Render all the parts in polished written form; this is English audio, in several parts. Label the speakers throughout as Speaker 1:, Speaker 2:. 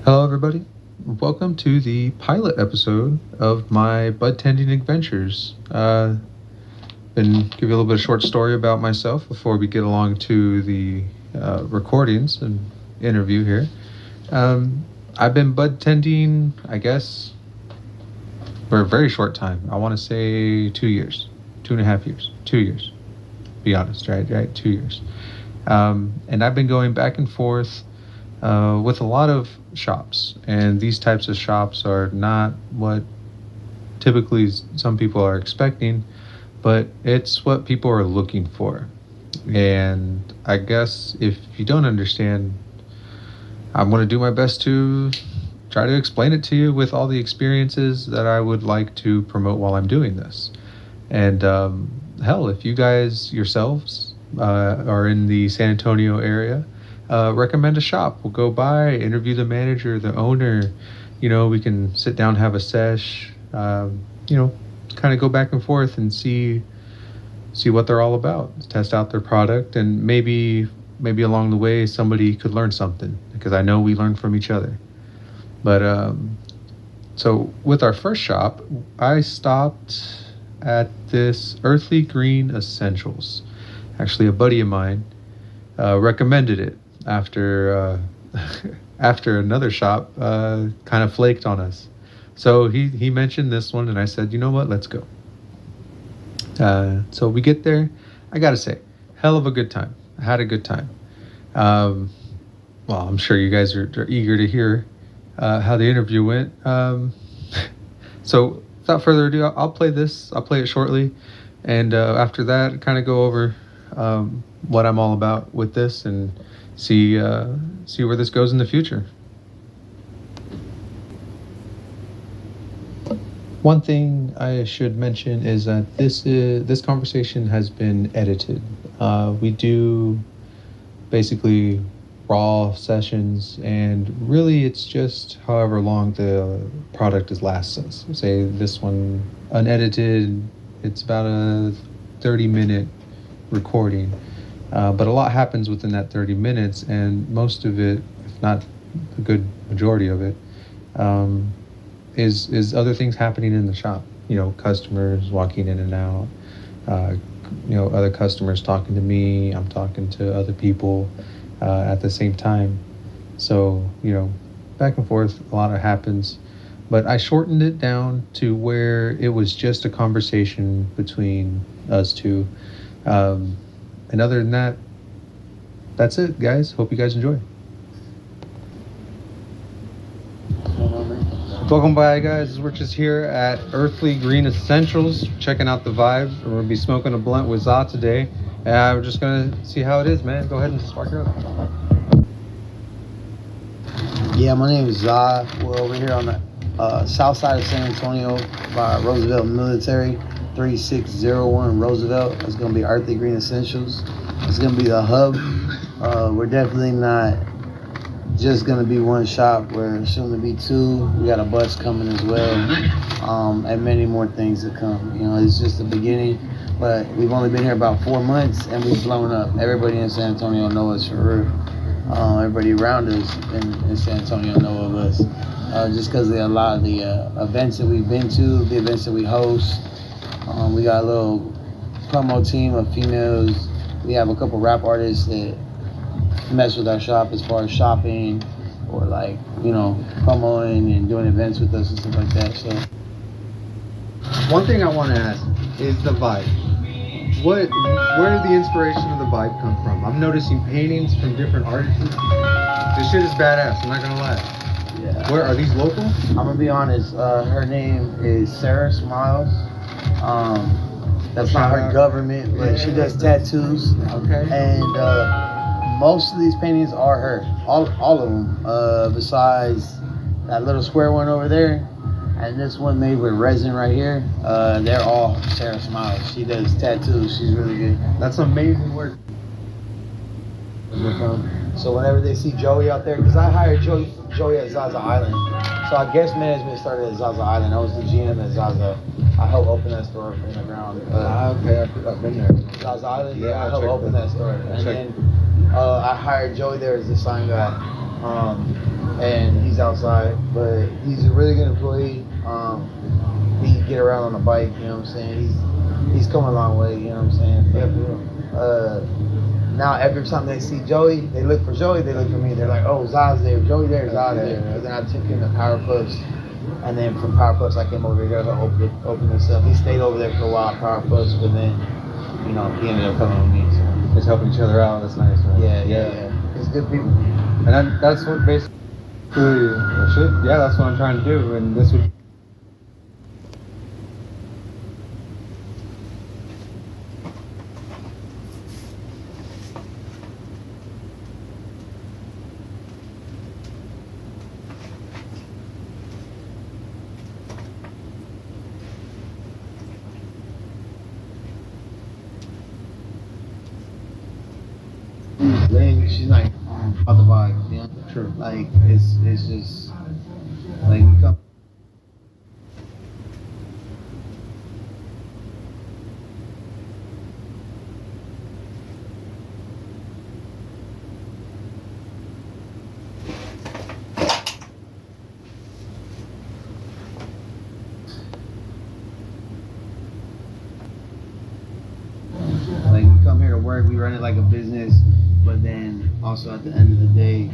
Speaker 1: Hello, everybody. Welcome to the pilot episode of my budtending adventures. Been give you a little bit of short story about myself before we get along to the recordings and interview here. I've been budtending, I guess, for a very short time. I want to say 2 years, 2.5 years, 2 years. Be honest, right, 2 years. And I've been going back and forth with a lot of shops, and these types of shops are not what typically some people are expecting, but it's what people are looking for. And I guess if you don't understand, I'm going to do my best to try to explain it to you with all the experiences that I would like to promote while I'm doing this. And hell, if you guys yourselves are in the San Antonio area, recommend a shop. We'll go by, interview the manager, the owner. We can sit down, have a sesh. Kind of go back and forth and see what they're all about. Test out their product, and maybe along the way somebody could learn something, because I know we learn from each other. But so with our first shop, I stopped at this Earthly Green Essentials. Actually, a buddy of mine recommended it after another shop kind of flaked on us. So he mentioned this one, and I said, you know what, let's go. So we get there. I gotta say, hell of a good time. I had a good time. Well, I'm sure you guys are eager to hear how the interview went. So without further ado, I'll play this. I'll play it shortly, and after that, kind of go over what I'm all about with this, and see where this goes in the future. One thing I should mention is that this conversation has been edited. We do basically raw sessions, and really it's just however long the product lasts us. Say this one unedited, it's about a 30-minute recording. But a lot happens within that 30 minutes, and most of it, if not a good majority of it, is other things happening in the shop. Customers walking in and out, other customers talking to me, I'm talking to other people at the same time. So, back and forth, a lot happens. But I shortened it down to where it was just a conversation between us two. And other than that, that's it, guys. Hope you guys enjoy. Welcome by, guys. We're just here at Earthly Green Essentials, checking out the vibe. We're going to be smoking a blunt with Za today. We're just going to see how it is, man. Go ahead and spark it up.
Speaker 2: Yeah, my name is Za. We're over here on the south side of San Antonio by Roosevelt Military. 3601 Roosevelt. It's going to be Earthly Green Essentials. It's going to be the hub. We're definitely not just going to be one shop. We're soon to be two. We got a bus coming as well, and many more things to come. It's just the beginning, but we've only been here about 4 months, and we've blown up. Everybody in San Antonio knows us for real. Everybody around us in San Antonio know of us, just because of a lot of the events that we've been to, the events that we host. We got a little promo team of females. We have a couple rap artists that mess with our shop as far as shopping or promoing and doing events with us and stuff like that. So
Speaker 1: One thing I want to ask is the vibe. Where did the inspiration of the vibe come from? I'm noticing paintings from different artists. This shit is badass, I'm not gonna lie.
Speaker 2: Yeah.
Speaker 1: Where are these local?
Speaker 2: I'm gonna be honest. Her name is Sarah Smiles. That's not her government, but she does tattoos.
Speaker 1: Okay.
Speaker 2: And most of these paintings are her. All of them. Besides that little square one over there, and this one made with resin right here. They're all Sarah Smiles. She does tattoos. She's really good.
Speaker 1: That's amazing work.
Speaker 2: So whenever they see Joey out there, because I hired Joey at Zaza Island. So our guest management started at Zaza Island. I was the GM at Zaza. I helped open that store from the ground.
Speaker 1: Okay, I've been there.
Speaker 2: Zaza Island?
Speaker 1: Yeah,
Speaker 2: I helped open that store. And then I hired Joey there as the sign guy. and he's outside, but he's a really good employee. He can get around on a bike, you know what I'm saying? He's come a long way, you know what I'm saying? Now every time they see Joey, they look for Joey, they look for me. They're like, oh, Zah's there, Joey there, Zah's there. Because then I took him to Power Plus, and then from Power Plus I came over here to open this up. He stayed over there for a while at Power Plus, but then, you know, he ended up coming with me. So.
Speaker 3: Just helping each other out. That's nice, man.
Speaker 2: Yeah. It's good people.
Speaker 3: And that's what basically, that's what I'm trying to do. And this would.
Speaker 2: Lynn, she's like about the vibe, you know?
Speaker 3: True.
Speaker 2: Like it's just like we come. Like we come here to work, we run it like a business, but then also at the end of the day,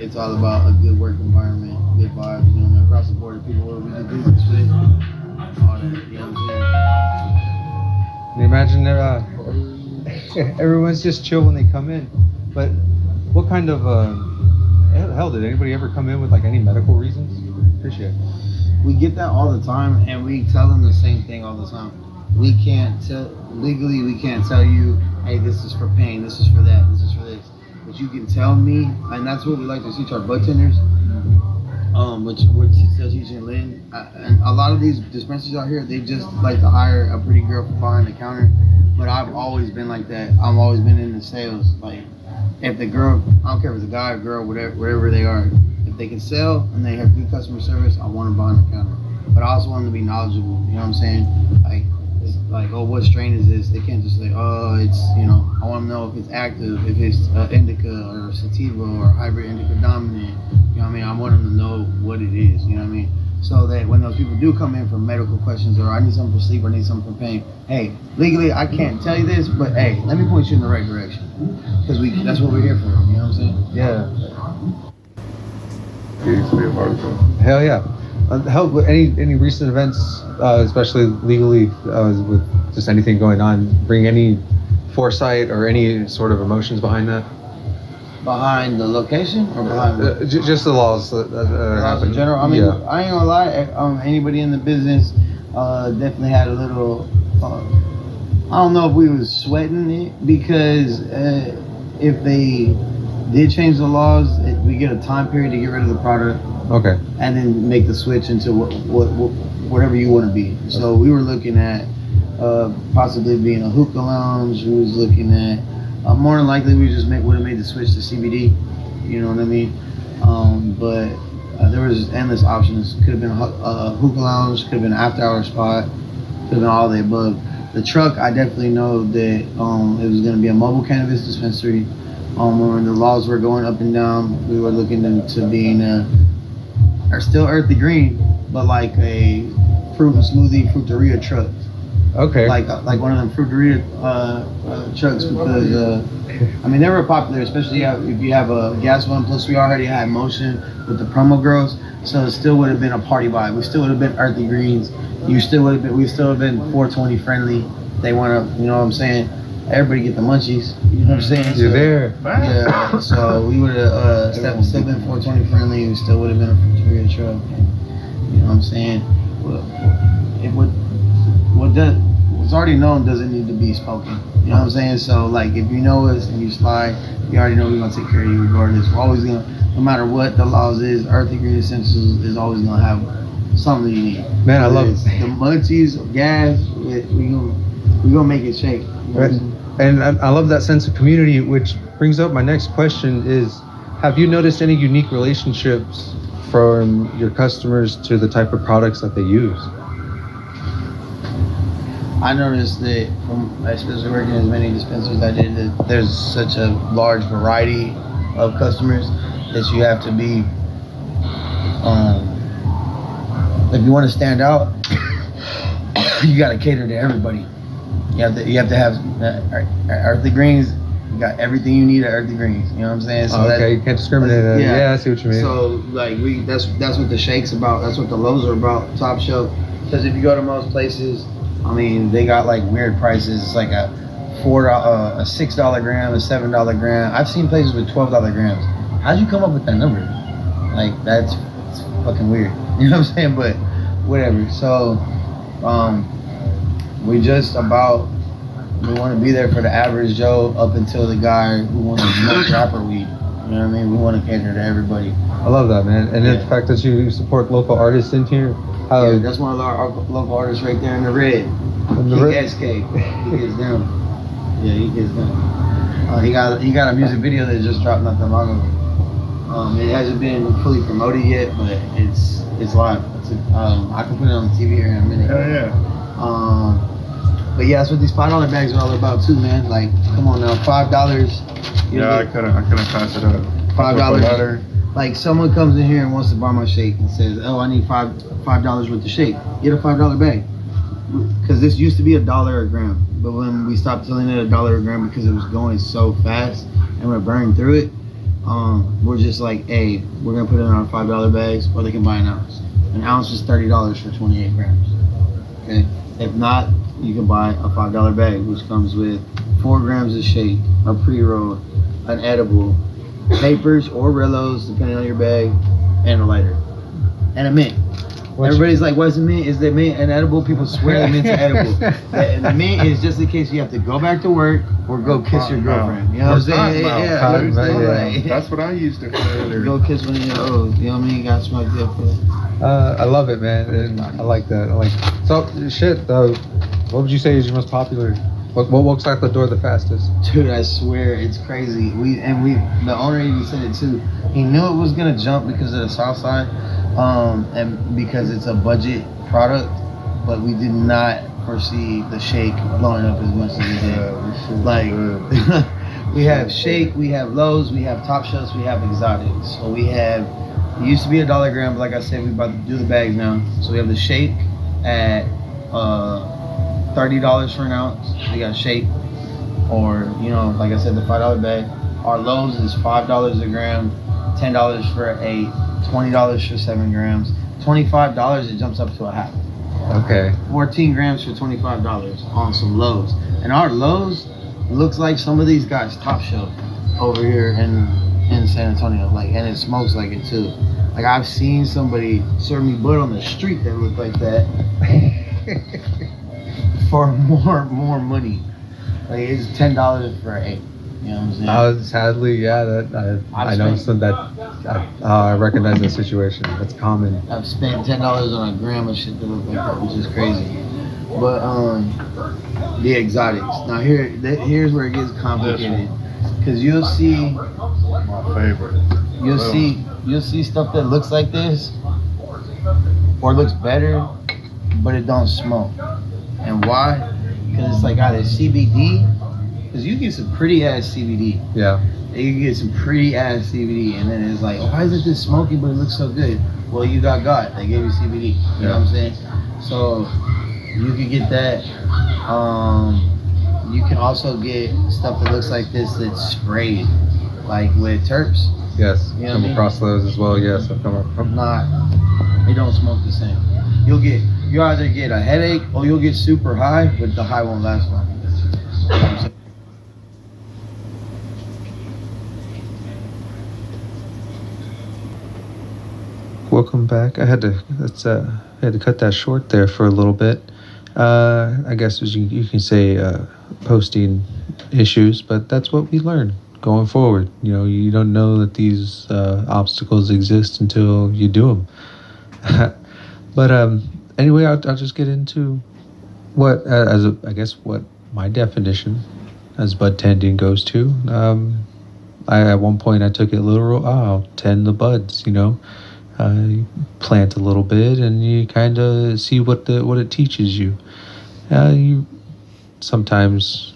Speaker 2: it's all about a good work environment, good vibes, you know, across the board, the people we do business with, all that, you know what I'm
Speaker 3: And imagine everyone's just chill when they come in. But what kind of hell did anybody ever come in with like any medical reasons? Appreciate it.
Speaker 2: saying? We get that all the time, and we tell them the same thing all the time. We can't tell, legally, we can't tell you, hey, this is for pain, this is for that, this is for this. But you can tell me, and that's what we like to teach our bud tenders, which we're still teaching Lynn. And a lot of these dispensaries out here, they just like to hire a pretty girl behind the counter. But I've always been like that. I've always been in the sales. Like, if the girl, I don't care if it's a guy or girl, whatever they are, if they can sell and they have good customer service, I want them behind the counter. But I also want them to be knowledgeable. You know what I'm saying? Like, it's like, oh, what strain is this? They can't just say, oh, it's, you know, I want to know if it's active, if it's indica or sativa or hybrid indica dominant. You know what I mean? I want them to know what it is. You know what I mean? So that when those people do come in for medical questions, or I need something for sleep, or I need something for pain, hey, legally I can't tell you this, but hey, let me point you in the right direction, because that's what we're here for. You know what I'm saying?
Speaker 3: Yeah.
Speaker 1: Hell yeah. Hell, any recent events, especially legally, with just anything going on, bring any foresight or any sort of emotions behind that?
Speaker 2: Behind the location or behind
Speaker 1: just the laws that
Speaker 2: laws in general? I mean, I ain't gonna lie. Anybody in the business definitely had a little. I don't know if we was sweating it, because if they did change the laws, we get a time period to get rid of the product.
Speaker 1: Okay.
Speaker 2: And then make the switch into whatever you want to be. So we were looking at possibly being a hookah lounge. We was looking at more than likely we just would have made the switch to CBD. You know what I mean? But there was endless options. Could have been a hookah lounge. Could have been an after-hour spot. Could have been all the above. The truck, I definitely know that it was going to be a mobile cannabis dispensary. When the laws were going up and down, we were looking into being are still earthy green, but like a fruit and smoothie fruiteria truck.
Speaker 1: Okay.
Speaker 2: Like one of them fruiteria trucks, because I mean, they were popular, especially if you have a gas one. Plus, we already had motion with the promo girls, so it still would have been a party vibe. We still would have been earthy greens. We still would have been 420 friendly. They want to, you know what I'm saying? Everybody get the munchies. You know what I'm saying?
Speaker 1: You're there.
Speaker 2: Yeah. So we would have still been 420 friendly. We still would have been a fruiteria truck. You know what I'm saying? What's already known doesn't need to be spoken. You know what I'm saying? So like, if you know us and you slide, you already know we're gonna take care of you regardless. We're always gonna, no matter what the laws is, Earthy Green Essentials is always gonna have something you need.
Speaker 1: Man, I love it.
Speaker 2: The munchies, gas, we gonna make it shake. You know
Speaker 1: Right. And I love that sense of community, which brings up my next question is, have you noticed any unique relationships from your customers to the type of products that they use?
Speaker 2: I noticed that, especially working as many dispensaries I did, that there's such a large variety of customers. that you have to be. If you want to stand out, you got to cater to everybody. You have to have Earthly Greens. You got everything you need at Earthly Greens. You know what I'm saying? So
Speaker 1: okay, you can't discriminate. Yeah, I see what you mean.
Speaker 2: So like that's what the shake's about. That's what the lows are about. Top shelf. Because if you go to most places, I mean, they got like weird prices. It's like a $4, a $6 gram, a $7 gram. I've seen places with $12 grams. How'd you come up with that number? Like it's fucking weird. You know what I'm saying? But whatever. So we want to be there for the average Joe up until the guy who wants to smoke rapper weed. You know what I mean? We want to cater to everybody.
Speaker 1: I love that, man. And the fact that you support local artists in here.
Speaker 2: Yeah, that's one of our local artists right there in the red. SK. He gets down. Yeah, he gets down. He got a music video that just dropped not that long ago. It hasn't been fully promoted yet, but it's live. I can put it on the TV here in a minute.
Speaker 4: Hell yeah.
Speaker 2: But yeah, that's what these $5 bags are all about too, man. Like, come on now, $5.
Speaker 4: Yeah, I couldn't pass it up.
Speaker 2: $5. Like, someone comes in here and wants to buy my shake and says, "Oh, I need $5 worth of shake." Get a $5 bag. Because this used to be $1 a gram, but when we stopped selling it $1 a gram because it was going so fast and we're burning through it, we're just like, hey, we're gonna put it in our $5 bags, or they can buy an ounce. An ounce is $30 for 28 grams. Okay. If not, you can buy a $5 bag, which comes with 4 grams of shake, a pre-roll, an edible, papers or Rillos, depending on your bag, and a lighter, and a mint. Everybody's like, "What's a mint? Is the mint an edible?" People swear the mint's edible. And the mint is just in case you have to go back to work or go kiss your girlfriend. You know what I'm saying? Yeah.
Speaker 4: That's what I used to earlier.
Speaker 2: Go kiss one of your O's. You know what I mean? Got smoked up for it.
Speaker 1: I love it, man, and I like that. So shit. What would you say is your most popular? What walks out the door the fastest?
Speaker 2: Dude, I swear it's crazy. The owner even said it too. He knew it was gonna jump because of the South Side, and because it's a budget product. But we did not foresee the shake blowing up as much as it did. Like, we have shake, we have lows, we have top shelves, we have exotics. So we have. It used to be $1 a gram, but like I said, we're about to do the bags now. So we have the shake at $30 for an ounce. We got shake, or like I said, the $5 bag. Our lows is $5 a gram, $10 for 8, $20 for 7 grams, $25 it jumps up to a half.
Speaker 1: Okay.
Speaker 2: 14 grams for $25 on some lows, and our lows looks like some of these guys top shelf over here in San Antonio, and it smokes like it too. Like, I've seen somebody serve me bud on the street that looked like that for more money. Like, it's $10 for 8. You know what I'm saying?
Speaker 1: Sadly, yeah. I know some that I recognize that situation. That's common.
Speaker 2: I've spent $10 on a gram of shit that look like that, which is crazy. But the exotics. Now here's where it gets complicated. Cause you'll see
Speaker 4: My favorite.
Speaker 2: You'll see stuff that looks like this or looks better, but it don't smoke. And why? Because it's like either CBD, because you get some pretty ass CBD.
Speaker 1: Yeah.
Speaker 2: You can get some pretty ass CBD, and then it's like, why isn't this smoky but it looks so good? Well, you got God. They gave you CBD. You know what I'm saying? So you can get that. You can also get stuff that looks like this that's sprayed, like with terps.
Speaker 1: Yes.
Speaker 2: You know
Speaker 1: Come across those as well. Yes, I've come across.
Speaker 2: They don't smoke the same. You either get a headache or you'll get super high, but the high won't last long. You know what I'm saying?
Speaker 1: Welcome back. I had to cut that short there for a little bit. I guess you can say posting issues, but that's what we learn going forward. You don't know that these obstacles exist until you do them. But anyway, I'll just get into what what my definition as bud tending goes to. At one point I took it literal. I'll tend the buds. You plant a little bit and you kind of see what it teaches you. You sometimes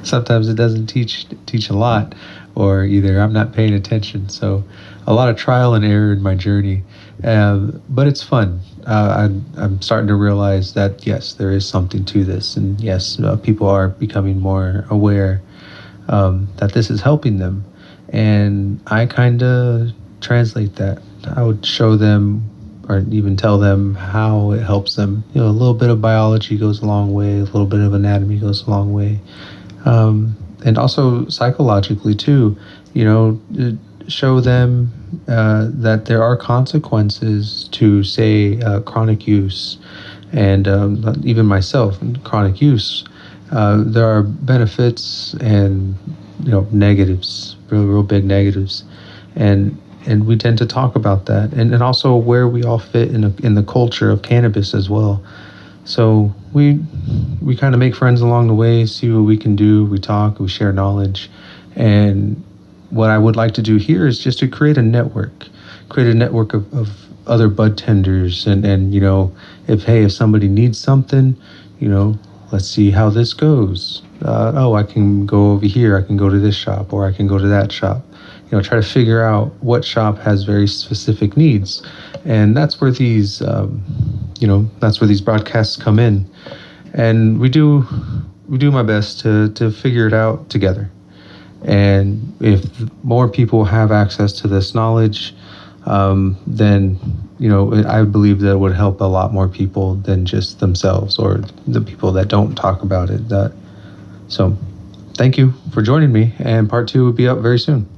Speaker 1: sometimes it doesn't teach a lot, or either I'm not paying attention. So a lot of trial and error in my journey, but it's fun. I'm starting to realize that yes, there is something to this, and yes, people are becoming more aware that this is helping them, and I kind of translate that. I would show them or even tell them how it helps them. A little bit of biology goes a long way, a little bit of anatomy goes a long way. And also psychologically too, show them that there are consequences to, say, chronic use, and even myself, chronic use. There are benefits and negatives, real big negatives, and we tend to talk about that, and also where we all fit in the culture of cannabis as well. So we kind of make friends along the way, see what we can do. We talk, we share knowledge, and what I would like to do here is just to create a network of other bud tenders, and if somebody needs something, let's see how this goes. I can go over here, I can go to this shop, or I can go to that shop. Try to figure out what shop has very specific needs, and that's where these broadcasts come in, and we do my best to figure it out together. And if more people have access to this knowledge, then I believe that it would help a lot more people than just themselves or the people that don't talk about it. So, thank you for joining me, and part 2 will be up very soon.